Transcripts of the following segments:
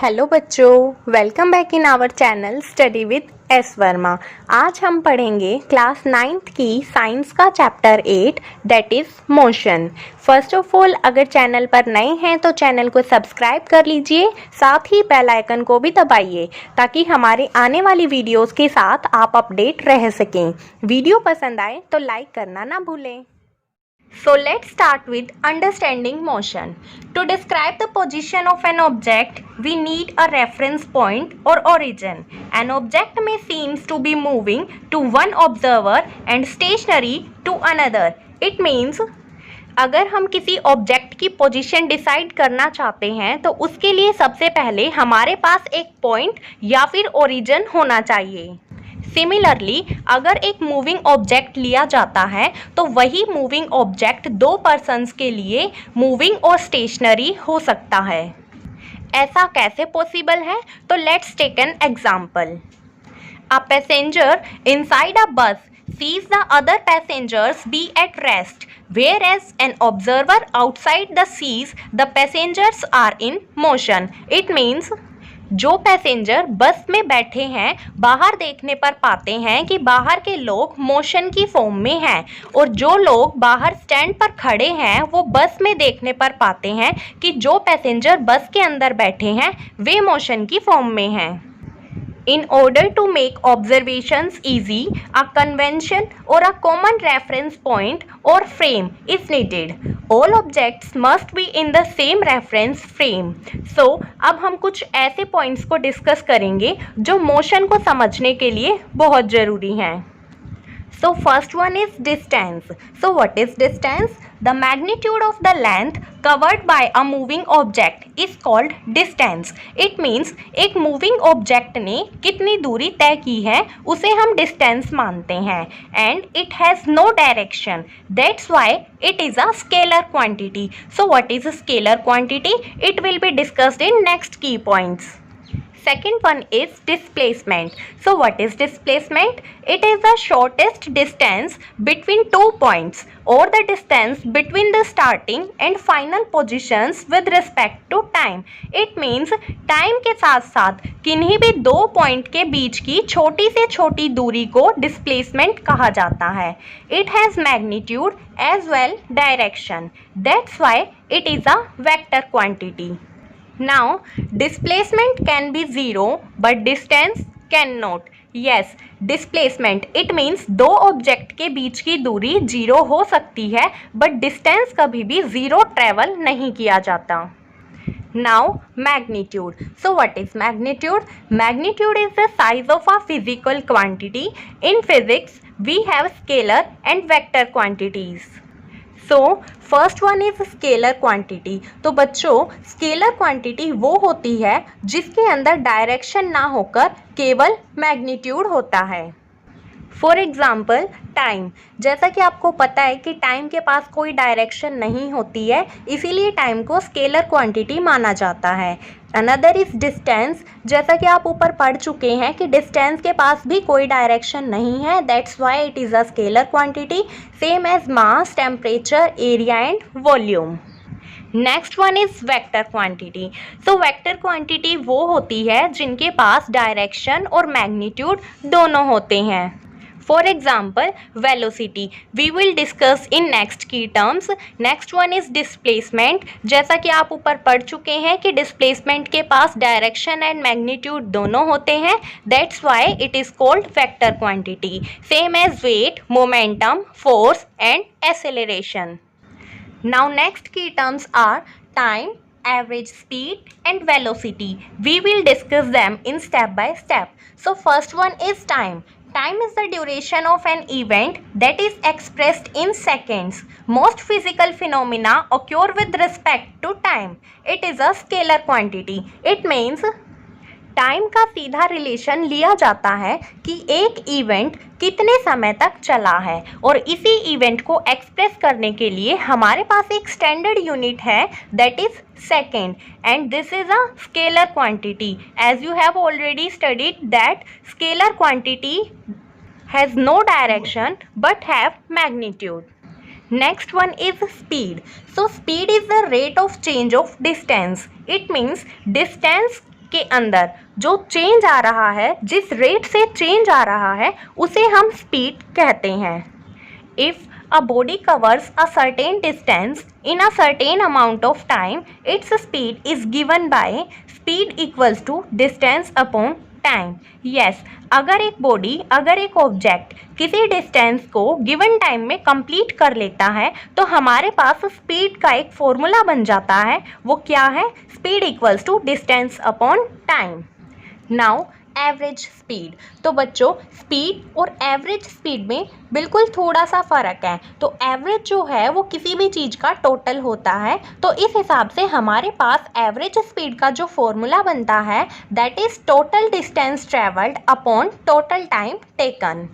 Hello बच्चों, welcome back in our channel study with S Verma. आज हम पढ़ेंगे क्लास 9th की साइंस का chapter 8 that is motion. First of all, अगर चैनल पर नए हैं तो चैनल को सब्सक्राइब कर लीजिए, साथ ही बेल आइकन को भी दबाइए ताकि हमारे आने वाली वीडियोस के साथ आप अपडेट रह सकें। वीडियो पसंद आए तो लाइक करना ना भूलें। So let's start with understanding motion. To describe the position of an object, we need a reference point or origin. An object may seem to be moving to one observer and stationary to another. It means अगर हम किसी object की position decide करना चाहते हैं तो उसके लिए सबसे पहले हमारे पास एक पॉइंट या फिर ओरिजिन होना चाहिए। सिमिलरली, अगर एक मूविंग ऑब्जेक्ट लिया जाता है तो वही मूविंग ऑब्जेक्ट दो पर्सन्स के लिए मूविंग और स्टेशनरी हो सकता है। ऐसा कैसे पॉसिबल है? तो let's take an example. A passenger inside a bus sees the other passengers be at rest, whereas an observer outside the sees the passengers are in motion. It means जो passenger बस में बैठे हैं बाहर देखने पर पाते हैं कि बाहर के लोग मोशन की फॉर्म में हैं, और जो लोग बाहर स्टैंड पर खड़े हैं वो बस में देखने पर पाते हैं कि जो पैसेंजर बस के अंदर बैठे हैं वे मोशन की फॉर्म में हैं। In order to make observations easy, a convention or a common reference point or frame is needed. All objects must be in the same reference frame. So, अब हम कुछ ऐसे पॉइंट्स को डिस्कस करेंगे जो मोशन को समझने के लिए बहुत ज़रूरी हैं। So first one is distance. So what is distance? The magnitude of the length covered by a moving object is called distance. It means एक moving object ने कितनी दूरी तय की है उसे हम distance मानते हैं, and it has no direction. That's why it is a scalar quantity. So what is a scalar quantity? It will be discussed in next key points. Second one is displacement. So what is displacement? It is the shortest distance between two points or the distance between the starting and final positions with respect to time. It means time के साथ साथ किन्हीं भी दो point के बीच की छोटी से छोटी दूरी को displacement कहा जाता है। It has magnitude as well direction. That's why it is a vector quantity. Now, displacement can be zero, but distance cannot. Yes, displacement it means दो ऑब्जेक्ट के बीच की दूरी जीरो हो सकती है, but distance कभी भी जीरो ट्रेवल नहीं किया जाता। Now, magnitude. So what is magnitude? Magnitude is the size of a physical quantity. In physics, we have scalar and vector quantities. So first one is scalar quantity. तो बच्चों, scalar quantity वो होती है जिसके अंदर डायरेक्शन ना होकर केवल मैग्नीट्यूड होता है। फॉर एग्जाम्पल टाइम, जैसा कि आपको पता है कि टाइम के पास कोई डायरेक्शन नहीं होती है, इसीलिए टाइम को स्केलर क्वांटिटी माना जाता है। अनदर इज डिस्टेंस, जैसा कि आप ऊपर पढ़ चुके हैं कि डिस्टेंस के पास भी कोई डायरेक्शन नहीं है, that's why it is a scalar quantity, same as mass, temperature, area and volume. Next one is vector quantity. So vector quantity वो होती है जिनके पास डायरेक्शन और मैग्नीट्यूड दोनों होते हैं। For example, velocity we will discuss in next key terms. Next one is displacement. जैसा कि आप ऊपर पढ़ चुके हैं कि displacement के पास direction and magnitude दोनों होते हैं, that's why it is called vector quantity. Same as weight, momentum, force and acceleration. Now next key terms are time, average speed and velocity. We will discuss them in step by step. So first one is time. Time is the duration of an event that is expressed in seconds. Most physical phenomena occur with respect to time. It is a scalar quantity. It means time का सीधा relation लिया जाता है कि एक event कितने समय तक चला है, और इसी इवेंट को एक्सप्रेस करने के लिए हमारे पास एक स्टैंडर्ड यूनिट है that is second, and this is a scalar quantity. As you have already studied that scalar quantity has no direction but have magnitude. Next one is speed. So speed is the rate of change of distance. It means distance के अंदर जो change आ रहा है, जिस rate से change आ रहा है, उसे हम स्पीड कहते हैं। If a body covers a certain distance in a certain amount of time, its speed is given by speed equals to distance upon time. Yes, अगर एक ऑब्जेक्ट किसी डिस्टेंस को गिवन टाइम में कंप्लीट कर लेता है तो हमारे पास स्पीड का एक फॉर्मूला बन जाता है। वो क्या है? Speed equals to distance upon time. Now average speed. तो बच्चों, स्पीड और एवरेज स्पीड में बिल्कुल थोड़ा सा फ़र्क है। तो एवरेज जो है वो किसी भी चीज़ का टोटल होता है, तो इस हिसाब से हमारे पास एवरेज स्पीड का जो फॉर्मूला बनता है that is total distance travelled upon total time taken.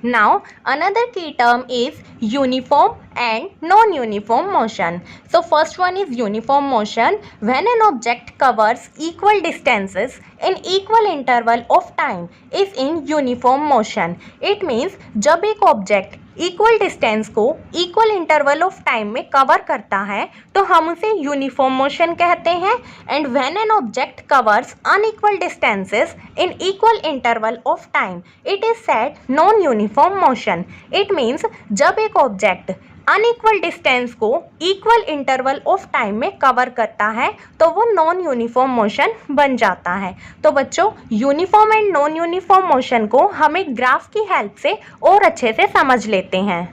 Now another key term is uniform and non-uniform motion. So first one is uniform motion. When an object covers equal distances in equal interval of time is in uniform motion. It means जब एक object equal distance को equal interval of time में cover करता है तो हम उसे uniform motion कहते हैं। And when an object covers unequal distances in equal interval of time it is said non uniform motion. It means जब एक ऑब्जेक्ट अनइक्वल डिस्टेंस को इक्वल इंटरवल ऑफ टाइम में कवर करता है तो वो नॉन यूनिफॉर्म मोशन बन जाता है। तो बच्चों, uniform and non uniform motion को हम एक ग्राफ की हेल्प से और अच्छे से समझ लेते हैं।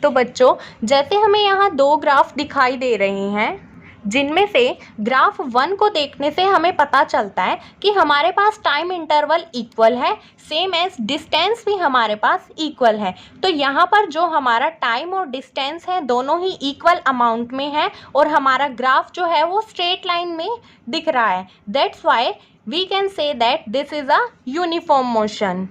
तो बच्चों, जैसे हमें यहाँ दो ग्राफ दिखाई दे रहे हैं, जिनमें से ग्राफ 1 को देखने से हमें पता चलता है कि हमारे पास टाइम इंटरवल इक्वल है, सेम एज डिस्टेंस भी हमारे पास इक्वल है। तो यहाँ पर जो हमारा टाइम और डिस्टेंस है दोनों ही इक्वल अमाउंट में है और हमारा ग्राफ जो है वो स्ट्रेट लाइन में दिख रहा है। That's why we can say that this is a uniform motion.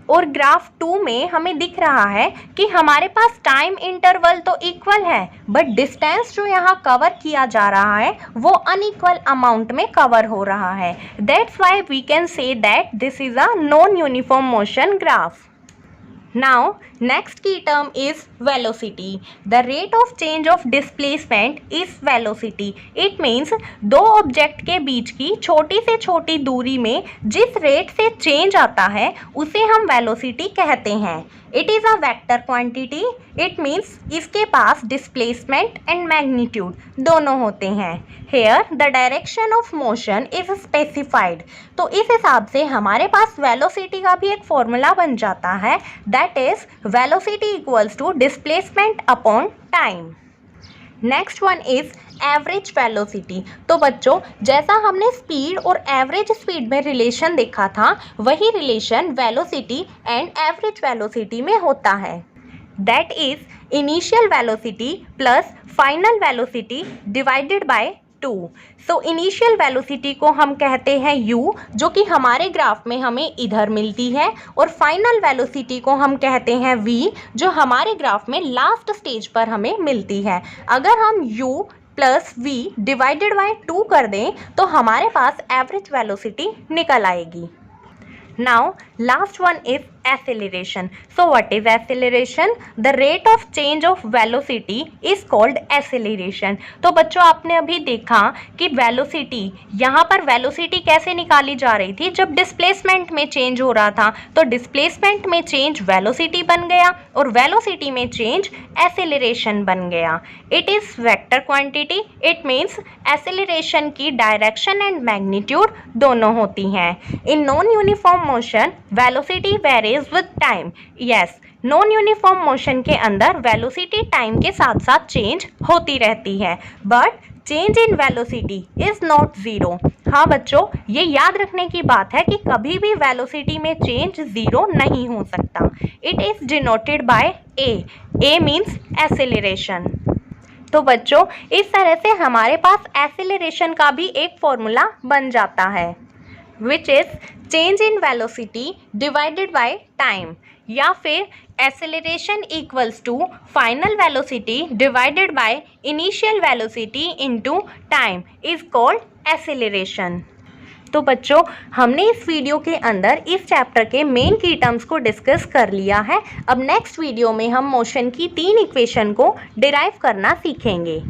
और ग्राफ 2 में हमें दिख रहा है कि हमारे पास टाइम इंटरवल तो इक्वल है बट डिस्टेंस जो यहाँ कवर किया जा रहा है वो अनइक्वल अमाउंट में कवर हो रहा है। That's why we can say that this is a non uniform motion graph. Now next key term is velocity. The rate of change of displacement is velocity. It means दो object के बीच की छोटी से छोटी दूरी में जिस रेट से चेंज आता है उसे हम वेलोसिटी कहते हैं। It is a vector quantity. It means इसके पास डिस्प्लेसमेंट एंड मैग्नीट्यूड दोनों होते हैं। Here the direction of motion is specified. तो इस हिसाब से हमारे पास वेलोसिटी का भी एक फॉर्मूला बन जाता है, that is velocity equals to displacement upon time. Next one is average velocity. तो बच्चों, जैसा हमने स्पीड और एवरेज स्पीड में रिलेशन देखा था वही relation velocity and average velocity में होता है। That is initial velocity plus final velocity divided bye 2। So initial velocity को हम कहते हैं u, जो कि हमारे ग्राफ में हमें इधर मिलती है, और फाइनल वेलोसिटी को हम कहते हैं v, जो हमारे ग्राफ में लास्ट स्टेज पर हमें मिलती है। अगर हम u plus v divided by 2 कर दें तो हमारे पास एवरेज वेलोसिटी निकल आएगी। Now last one is acceleration. So what is acceleration? The rate of change of velocity is called acceleration. तो बच्चों, आपने अभी देखा कि वेलोसिटी, यहाँ पर वेलोसिटी कैसे निकाली जा रही थी, जब डिस्प्लेसमेंट में चेंज हो रहा था तो डिस्प्लेसमेंट में चेंज वेलोसिटी बन गया और वेलोसिटी में चेंज एक्सेलरेशन बन गया। It is vector quantity. It means acceleration की डायरेक्शन एंड मैग्नीट्यूड दोनों होती हैं। In non uniform motion velocity varies with time. Yes, non uniform motion के अंदर वेलोसिटी टाइम के साथ साथ चेंज होती रहती है, but change in velocity is not zero. हाँ बच्चों, ये याद रखने की बात है कि कभी भी वेलोसिटी में चेंज ज़ीरो नहीं हो सकता। It is denoted by A means acceleration. तो बच्चों, इस तरह से हमारे पास एक्सेलरेशन का भी एक फॉर्मूला बन जाता है, which is change in velocity divided by time, या फिर acceleration equals to final velocity divided by initial velocity into time is called acceleration. तो बच्चों, हमने इस वीडियो के अंदर इस चैप्टर के मेन की टर्म्स को डिस्कस कर लिया है। अब नेक्स्ट वीडियो में हम मोशन की 3 इक्वेशन को डिराइव करना सीखेंगे।